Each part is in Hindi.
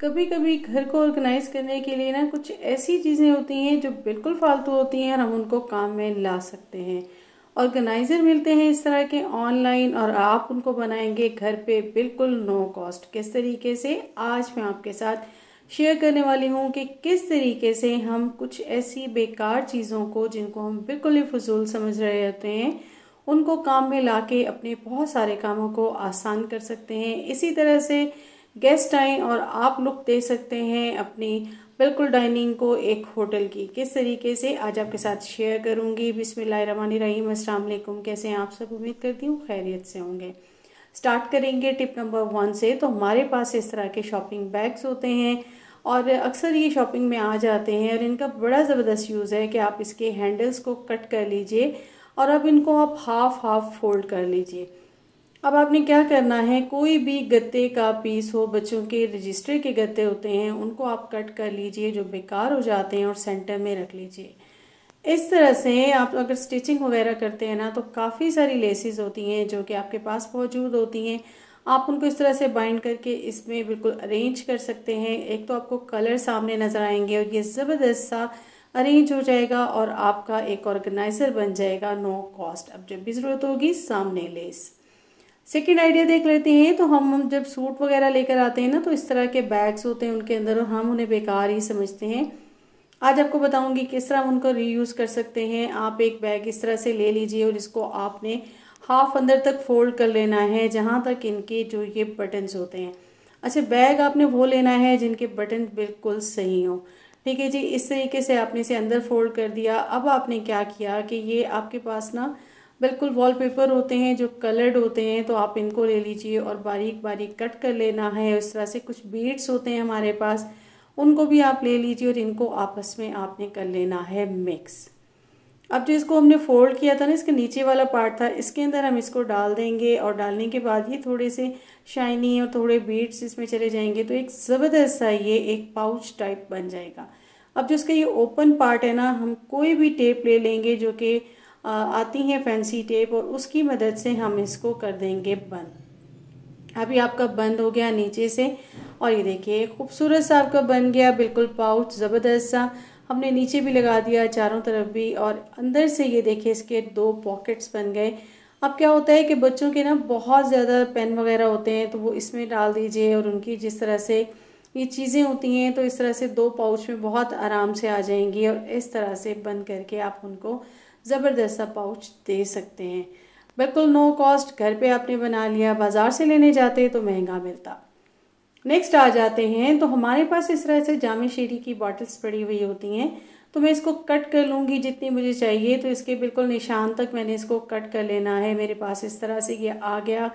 कभी कभी घर को ऑर्गेनाइज करने के लिए ना कुछ ऐसी चीज़ें होती हैं जो बिल्कुल फालतू होती हैं और हम उनको काम में ला सकते हैं। ऑर्गेनाइजर मिलते हैं इस तरह के ऑनलाइन और आप उनको बनाएंगे घर पे बिल्कुल नो कॉस्ट। किस तरीके से आज मैं आपके साथ शेयर करने वाली हूँ कि किस तरीके से हम कुछ ऐसी बेकार चीज़ों को जिनको हम बिल्कुल ही फजूल समझ रहे होते हैं उनको काम में लाके अपने बहुत सारे कामों को आसान कर सकते हैं। इसी तरह से गेस्ट आए और आप लुक दे सकते हैं अपनी बिल्कुल डाइनिंग को एक होटल की। किस तरीके से आज आपके साथ शेयर करूंगी। बिस्मिल्लाहिर्रहमानिर्रहीम, अस्सलाम वालेकुम। कैसे हैं आप सब? उम्मीद करती हूँ खैरियत से होंगे। स्टार्ट करेंगे टिप नंबर 1 से। तो हमारे पास इस तरह के शॉपिंग बैग्स होते हैं और अक्सर ये शॉपिंग में आ जाते हैं और इनका बड़ा ज़बरदस्त यूज़ है कि आप इसके हैंडल्स को कट कर लीजिए और अब इनको आप हाफ फोल्ड कर लीजिए। अब आपने क्या करना है, कोई भी गत्ते का पीस हो, बच्चों के रजिस्टर के गत्ते होते हैं उनको आप कट कर लीजिए जो बेकार हो जाते हैं और सेंटर में रख लीजिए। इस तरह से आप अगर स्टिचिंग वगैरह करते हैं ना तो काफ़ी सारी लेसेस होती हैं जो कि आपके पास मौजूद होती हैं। आप उनको इस तरह से बाइंड करके इसमें बिल्कुल अरेंज कर सकते हैं। एक तो आपको कलर सामने नज़र आएंगे और ये ज़बरदस्त सा अरेंज हो जाएगा और आपका एक ऑर्गेनाइजर बन जाएगा नो कॉस्ट। अब जब भी ज़रूरत होगी सामने लेस। सेकेंड आइडिया देख लेते हैं। तो हम जब सूट वगैरह लेकर आते हैं ना तो इस तरह के बैग्स होते हैं उनके अंदर और हम उन्हें बेकार ही समझते हैं। आज आपको बताऊंगी किस तरह हम उनको रीयूज कर सकते हैं। आप एक बैग इस तरह से ले लीजिए और इसको आपने हाफ अंदर तक फोल्ड कर लेना है जहां तक इनके जो ये बटन्स होते हैं। अच्छा, बैग आपने वो लेना है जिनके बटन बिल्कुल सही हो। ठीक है जी, इस तरीके से आपने इसे अंदर फोल्ड कर दिया। अब आपने क्या किया कि ये आपके पास ना बिल्कुल वॉलपेपर होते हैं जो कलर्ड होते हैं, तो आप इनको ले लीजिए और बारीक बारीक कट कर लेना है। इस तरह से कुछ बीड्स होते हैं हमारे पास, उनको भी आप ले लीजिए और इनको आपस में आपने कर लेना है मिक्स। अब जो इसको हमने फोल्ड किया था ना, इसके नीचे वाला पार्ट था, इसके अंदर हम इसको डाल देंगे और डालने के बाद ये थोड़े से शाइनी और थोड़े बीड्स इसमें चले जाएंगे तो एक ज़बरदस्त सा ये एक पाउच टाइप बन जाएगा। अब जो इसका ये ओपन पार्ट है ना, हम कोई भी टेप ले लेंगे जो कि आती हैं फैंसी टेप और उसकी मदद से हम इसको कर देंगे बंद। अभी आपका बंद हो गया नीचे से और ये देखिए खूबसूरत सा आपका बन गया बिल्कुल पाउच ज़बरदस्त सा। हमने नीचे भी लगा दिया चारों तरफ भी और अंदर से ये देखिए इसके 2 पॉकेट्स बन गए। अब क्या होता है कि बच्चों के ना बहुत ज़्यादा पेन वगैरह होते हैं तो वो इसमें डाल दीजिए और उनकी जिस तरह से ये चीज़ें होती हैं तो इस तरह से 2 पाउच में बहुत आराम से आ जाएंगी और इस तरह से बंद करके आप उनको ज़बरदस्त सा पाउच दे सकते हैं। बिल्कुल नो कॉस्ट, घर पे आपने बना लिया। बाज़ार से लेने जाते तो महंगा मिलता। नेक्स्ट आ जाते हैं। तो हमारे पास इस तरह से जामे शीरी की बॉटल्स पड़ी हुई होती हैं, तो मैं इसको कट कर लूँगी जितनी मुझे चाहिए। तो इसके बिल्कुल निशान तक मैंने इसको कट कर लेना है। मेरे पास इस तरह से ये आ गया।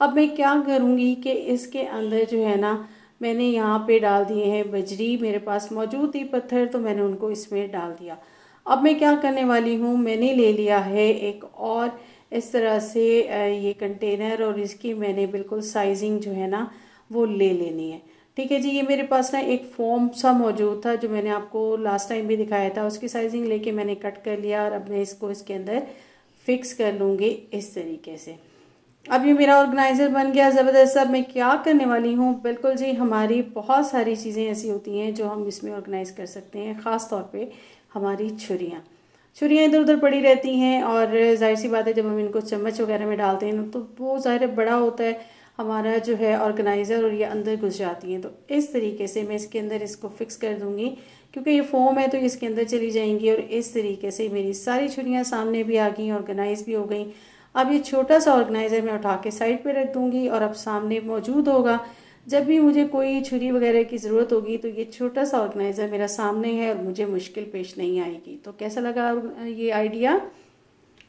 अब मैं क्या करूँगी कि इसके अंदर जो है ना, मैंने यहाँ पे डाल दिए हैं बजरी। मेरे पास मौजूद थी पत्थर तो मैंने उनको इसमें डाल दिया। अब मैं क्या करने वाली हूँ, मैंने ले लिया है एक और इस तरह से ये कंटेनर और इसकी मैंने बिल्कुल साइजिंग जो है ना वो ले लेनी है। ठीक है जी, ये मेरे पास ना एक फोम सा मौजूद था जो मैंने आपको लास्ट टाइम भी दिखाया था, उसकी साइजिंग लेके मैंने कट कर लिया और अब मैं इसको इसके अंदर फिक्स कर लूँगी इस तरीके से। अब ये मेरा ऑर्गेनाइजर बन गया ज़बरदस्त। अब मैं क्या करने वाली हूँ, बिल्कुल जी हमारी बहुत सारी चीज़ें ऐसी होती हैं जो हम इसमें ऑर्गेनाइज कर सकते हैं। ख़ास तौर पे हमारी छुरियाँ इधर उधर पड़ी रहती हैं और जाहिर सी बात है जब हम इनको चम्मच वगैरह में डालते हैं तो वो ज़ाहिर बड़ा होता है हमारा जो है ऑर्गेनाइज़र और ये अंदर घुस जाती हैं। तो इस तरीके से मैं इसके अंदर इसको फिक्स कर दूँगी क्योंकि ये फोम है तो इसके अंदर चली जाएंगी और इस तरीके से मेरी सारी छुरियाँ सामने भी आ गई, ऑर्गेनाइज भी हो गई। अब ये छोटा सा ऑर्गेनाइज़र मैं उठा के साइड पे रख दूँगी और अब सामने मौजूद होगा। जब भी मुझे कोई छुरी वगैरह की ज़रूरत होगी तो ये छोटा सा ऑर्गेनाइज़र मेरा सामने है और मुझे मुश्किल पेश नहीं आएगी। तो कैसा लगा ये आइडिया?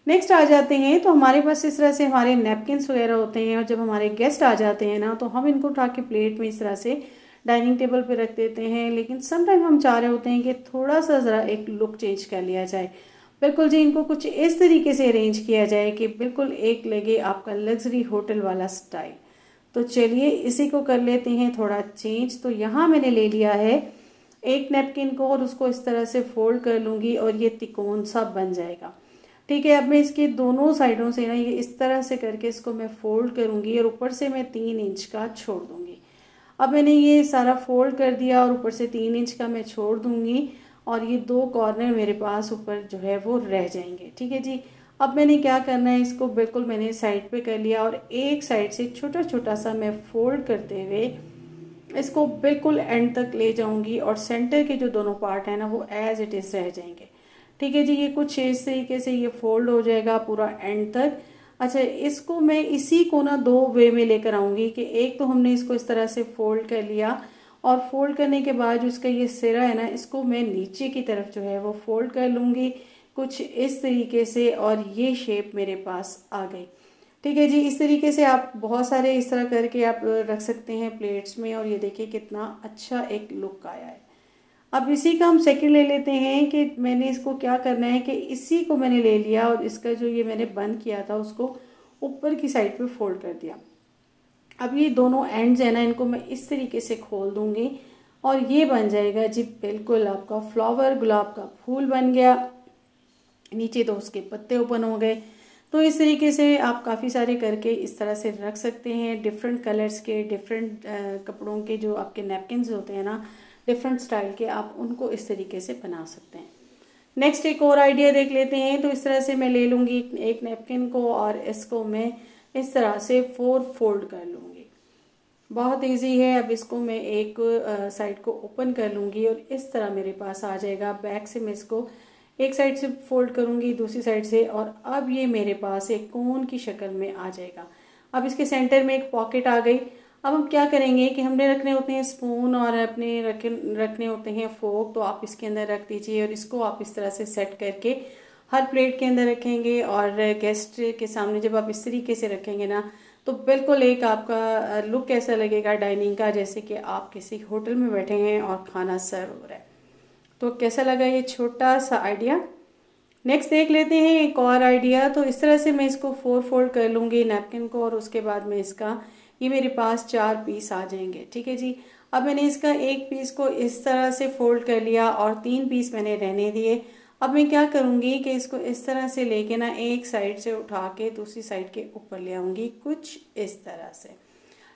नेक्स्ट आ जाते हैं। तो हमारे पास इस तरह से हमारे नैपकिन्स वगैरह होते हैं और जब हमारे गेस्ट आ जाते हैं ना तो हम इनको उठा के प्लेट में इस तरह से डाइनिंग टेबल पे रख देते हैं। लेकिन समटाइम हम चाह रहे होते हैं कि थोड़ा सा ज़रा एक लुक चेंज कर लिया जाए। बिल्कुल जी, इनको कुछ इस तरीके से अरेंज किया जाए कि बिल्कुल एक लगे आपका लग्जरी होटल वाला स्टाइल। तो चलिए इसी को कर लेते हैं थोड़ा चेंज। तो यहाँ मैंने ले लिया है एक नैपकिन को और उसको इस तरह से फोल्ड कर लूँगी और ये तिकोन सा बन जाएगा। ठीक है, अब मैं इसके दोनों साइडों से ना ये इस तरह से करके इसको मैं फोल्ड करूँगी और ऊपर से मैं 3 इंच का छोड़ दूँगी। अब मैंने ये सारा फोल्ड कर दिया और ऊपर से 3 इंच का मैं छोड़ दूंगी और ये 2 कॉर्नर मेरे पास ऊपर जो है वो रह जाएंगे। ठीक है जी। अब मैंने क्या करना है, इसको बिल्कुल मैंने साइड पे कर लिया और एक साइड से छोटा छोटा सा मैं फोल्ड करते हुए इसको बिल्कुल एंड तक ले जाऊंगी और सेंटर के जो दोनों पार्ट है ना वो एज इट इज रह जाएंगे। ठीक है जी। ये कुछ इस तरीके से ये फोल्ड हो जाएगा पूरा एंड तक। अच्छा, इसको मैं इसी को ना 2 वे में लेकर आऊंगी कि एक तो हमने इसको इस तरह से फोल्ड कर लिया और फोल्ड करने के बाद जो इसका ये सिरा है ना इसको मैं नीचे की तरफ जो है वो फोल्ड कर लूंगी कुछ इस तरीके से और ये शेप मेरे पास आ गई। ठीक है जी। इस तरीके से आप बहुत सारे इस तरह करके आप रख सकते हैं प्लेट्स में और ये देखिए कितना अच्छा एक लुक आया है। अब इसी का हम सेकंड ले लेते हैं कि मैंने इसको क्या करना है कि इसी को मैंने ले लिया और इसका जो ये मैंने बंद किया था उसको ऊपर की साइड पे फोल्ड कर दिया। अब ये दोनों एंड्स है ना इनको मैं इस तरीके से खोल दूंगी और ये बन जाएगा जी बिल्कुल आपका फ्लावर, गुलाब का फूल बन गया। नीचे तो उसके पत्ते ओपन हो गए। तो इस तरीके से आप काफ़ी सारे करके इस तरह से रख सकते हैं। डिफरेंट कलर्स के, डिफरेंट कपड़ों के जो आपके नैपकिन्स होते हैं ना डिफरेंट स्टाइल के, आप उनको इस तरीके से बना सकते हैं। नेक्स्ट एक और आइडिया देख लेते हैं। तो इस तरह से मैं ले लूँगी एक नैपकिन को और इसको मैं इस तरह से 4 फोल्ड कर लूँगी। बहुत इजी है। अब इसको मैं एक साइड को ओपन कर लूँगी और इस तरह मेरे पास आ जाएगा। बैक से मैं इसको एक साइड से फोल्ड करूँगी दूसरी साइड से और अब ये मेरे पास एक कोन की शक्ल में आ जाएगा। अब इसके सेंटर में एक पॉकेट आ गई। अब हम क्या करेंगे कि हमने रखने होते हैं स्पून और अपने रखने होते हैं फोक, तो आप इसके अंदर रख दीजिए और इसको आप इस तरह से सेट करके हर प्लेट के अंदर रखेंगे और गेस्ट के सामने जब आप इस तरीके से रखेंगे ना तो बिल्कुल एक आपका लुक ऐसा लगेगा डाइनिंग का जैसे कि आप किसी होटल में बैठे हैं और खाना सर्व हो रहा है। तो कैसा लगा ये छोटा सा आइडिया। नेक्स्ट देख लेते हैं एक और आइडिया। तो इस तरह से मैं इसको 4 फोल्ड कर लूँगी नैपकिन को और उसके बाद में इसका ये मेरे पास 4 पीस आ जाएंगे। ठीक है जी। अब मैंने इसका एक पीस को इस तरह से फोल्ड कर लिया और 3 पीस मैंने रहने दिए। अब मैं क्या करूँगी कि इसको इस तरह से लेके ना एक साइड से उठा के दूसरी साइड के ऊपर ले आऊँगी कुछ इस तरह से।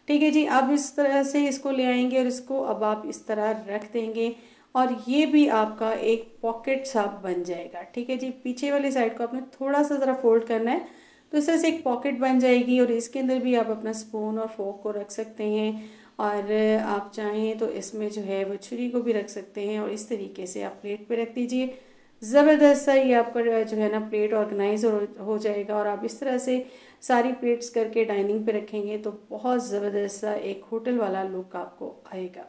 ठीक है जी। अब इस तरह से इसको ले आएंगे और इसको अब आप इस तरह रख देंगे और ये भी आपका एक पॉकेट सा बन जाएगा। ठीक है जी। पीछे वाली साइड को आपने थोड़ा सा ज़रा फोल्ड करना है तो इस तरह से एक पॉकेट बन जाएगी और इसके अंदर भी आप अपना स्पून और फोक को रख सकते हैं और आप चाहें तो इसमें जो है वो छुरी को भी रख सकते हैं और इस तरीके से आप प्लेट पे रख दीजिए। ज़बरदस्त सा ये आपका जो है ना प्लेट ऑर्गेनाइज हो जाएगा और आप इस तरह से सारी प्लेट्स करके डाइनिंग पे रखेंगे तो बहुत ज़बरदस्त सा एक होटल वाला लुक आपको आएगा।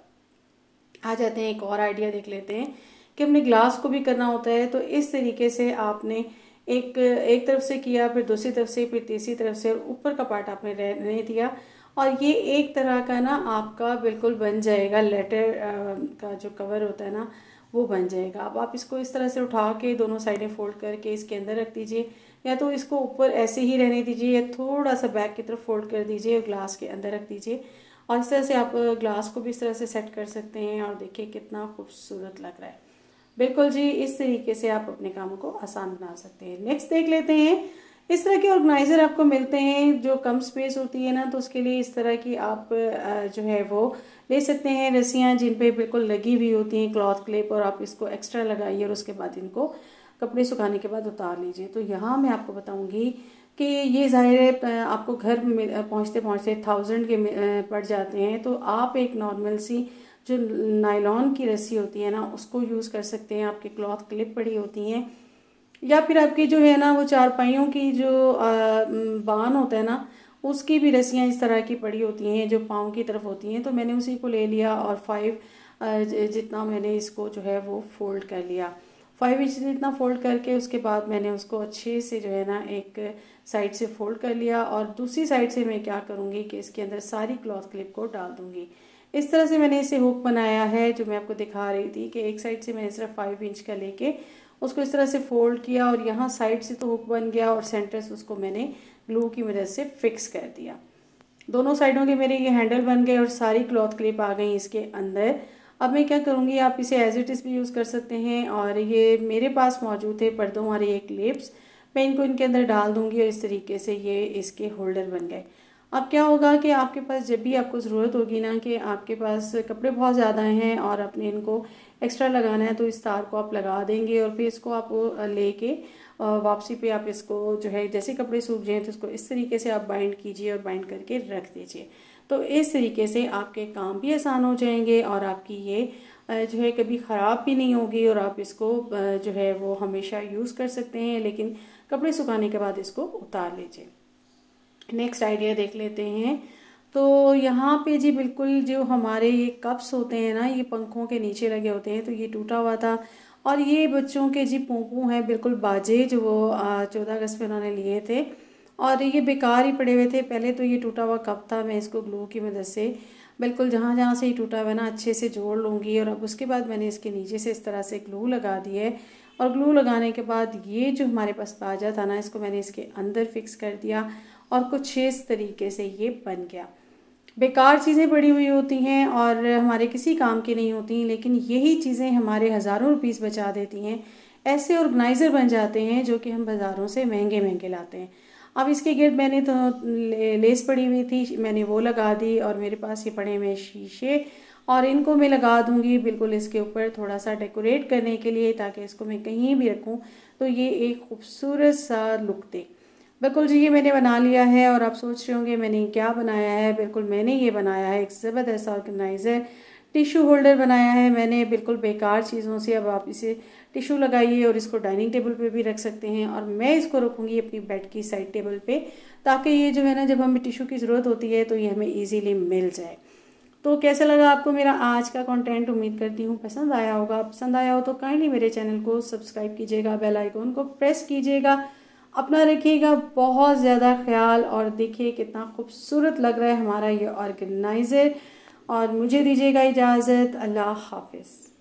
आ जाते हैं एक और आइडिया देख लेते हैं कि हमने ग्लास को भी करना होता है। तो इस तरीके से आपने एक तरफ से किया, फिर दूसरी तरफ से, फिर तीसरी तरफ से और ऊपर का पार्ट आपने रहने दिया और ये एक तरह का ना आपका बिल्कुल बन जाएगा लेटर का जो कवर होता है ना वो बन जाएगा। अब आप इसको इस तरह से उठा के दोनों साइडें फोल्ड करके इसके अंदर रख दीजिए या तो इसको ऊपर ऐसे ही रहने दीजिए या थोड़ा सा बैक की तरफ फोल्ड कर दीजिए और ग्लास के अंदर रख दीजिए और इस तरह से आप ग्लास को भी इस तरह से सेट कर सकते हैं और देखिए कितना खूबसूरत लग रहा है। बिल्कुल जी, इस तरीके से आप अपने कामों को आसान बना सकते हैं। नेक्स्ट देख लेते हैं। इस तरह के ऑर्गेनाइजर आपको मिलते हैं जो कम स्पेस होती है ना तो उसके लिए इस तरह की आप जो है वो ले सकते हैं रस्सियाँ जिन पे बिल्कुल लगी हुई होती हैं क्लॉथ क्लिप और आप इसको एक्स्ट्रा लगाइए और उसके बाद इनको कपड़े सुखाने के बाद उतार लीजिए। तो यहाँ मैं आपको बताऊँगी कि ये ज़ाहिर है आपको घर में पहुँचते पहुँचते 1000 के पड़ जाते हैं। तो आप एक नॉर्मल सी जो नायलॉन की रस्सी होती है ना उसको यूज़ कर सकते हैं। आपके क्लॉथ क्लिप पड़ी होती हैं या फिर आपकी जो है ना वो चारपाइयों की जो बान होता है ना उसकी भी रस्सियाँ इस तरह की पड़ी होती हैं जो पाँव की तरफ होती हैं। तो मैंने उसी को ले लिया और 5 जितना मैंने इसको जो है वो फोल्ड कर लिया। 5 इंच जितना फोल्ड करके उसके बाद मैंने उसको अच्छे से जो है ना एक साइड से फोल्ड कर लिया और दूसरी साइड से मैं क्या करूँगी कि इसके अंदर सारी क्लॉथ क्लिप को डाल दूँगी। इस तरह से मैंने इसे हुक बनाया है जो मैं आपको दिखा रही थी कि एक साइड से मैंने सिर्फ 5 इंच का लेके उसको इस तरह से फोल्ड किया और यहाँ साइड से तो हुक बन गया और सेंटर से उसको मैंने ग्लू की मदद से फिक्स कर दिया। दोनों साइडों के मेरे ये हैंडल बन गए और सारी क्लॉथ क्लिप आ गई इसके अंदर। अब मैं क्या करूँगी, आप इसे एज इट इज़ भी यूज़ कर सकते हैं और ये मेरे पास मौजूद थे पर्दों वाले ये क्लिप्स, मैं इनको इनके अंदर डाल दूँगी और इस तरीके से ये इसके होल्डर बन गए। अब क्या होगा कि आपके पास जब भी आपको ज़रूरत होगी ना कि आपके पास कपड़े बहुत ज़्यादा हैं और अपने इनको एक्स्ट्रा लगाना है, तो इस तार को आप लगा देंगे और फिर इसको आप लेके वापसी पे आप इसको जो है जैसे कपड़े सूख जाएँ तो इसको इस तरीके से आप बाइंड कीजिए और बाइंड करके रख दीजिए। तो इस तरीके से आपके काम भी आसान हो जाएंगे और आपकी ये जो है कभी ख़राब भी नहीं होगी और आप इसको जो है वो हमेशा यूज़ कर सकते हैं, लेकिन कपड़े सुखाने के बाद इसको उतार लीजिए। नेक्स्ट आइडिया देख लेते हैं। तो यहाँ पे जी बिल्कुल जो हमारे ये कप्स होते हैं ना, ये पंखों के नीचे लगे होते हैं, तो ये टूटा हुआ था और ये बच्चों के जी पोंपू हैं बिल्कुल बाजे, जो वो 14 अगस्त पे उन्होंने लिए थे और ये बेकार ही पड़े हुए थे। पहले तो ये टूटा हुआ कप था, मैं इसको ग्लू की मदद से बिल्कुल जहाँ जहाँ से ही टूटा हुआ ना अच्छे से जोड़ लूँगी और अब उसके बाद मैंने इसके नीचे से इस तरह से ग्लू लगा दी है और ग्लू लगाने के बाद ये जो हमारे पास बाजा था ना, इसको मैंने इसके अंदर फिक्स कर दिया और कुछ इस तरीके से ये बन गया। बेकार चीज़ें पड़ी हुई होती हैं और हमारे किसी काम की नहीं होती, लेकिन यही चीज़ें हमारे हज़ारों रुपीस बचा देती हैं। ऐसे ऑर्गेनाइज़र बन जाते हैं जो कि हम बाज़ारों से महंगे महंगे लाते हैं। अब इसके गिर्द मैंने तो लेस पड़ी हुई थी, मैंने वो लगा दी और मेरे पास ये पड़े हुए शीशे और इनको मैं लगा दूंगी बिल्कुल इसके ऊपर थोड़ा सा डेकोरेट करने के लिए, ताकि इसको मैं कहीं भी रखूं तो ये एक खूबसूरत सा लुक दे। बिल्कुल जी, ये मैंने बना लिया है और आप सोच रहे होंगे मैंने क्या बनाया है। बिल्कुल मैंने ये बनाया है एक ज़बरदस्त ऑर्गेनाइज़र, टिश्यू होल्डर बनाया है मैंने बिल्कुल बेकार चीज़ों से। अब आप इसे टिश्यू लगाइए और इसको डाइनिंग टेबल पे भी रख सकते हैं और मैं इसको रखूँगी अपनी बेड की साइड टेबल पे, ताकि ये जो है ना जब हमें टिश्यू की ज़रूरत होती है तो ये हमें ईजीली मिल जाए। तो कैसा लगा आपको मेरा आज का कंटेंट? उम्मीद करती हूँ पसंद आया होगा। पसंद आया हो तो काइंडली मेरे चैनल को सब्सक्राइब कीजिएगा, बेल आइकन को प्रेस कीजिएगा। अपना रखिएगा बहुत ज़्यादा ख्याल और देखिए कितना खूबसूरत लग रहा है हमारा ये ऑर्गेनाइज़र और मुझे दीजिएगा इजाज़त। अल्लाह हाफिज़।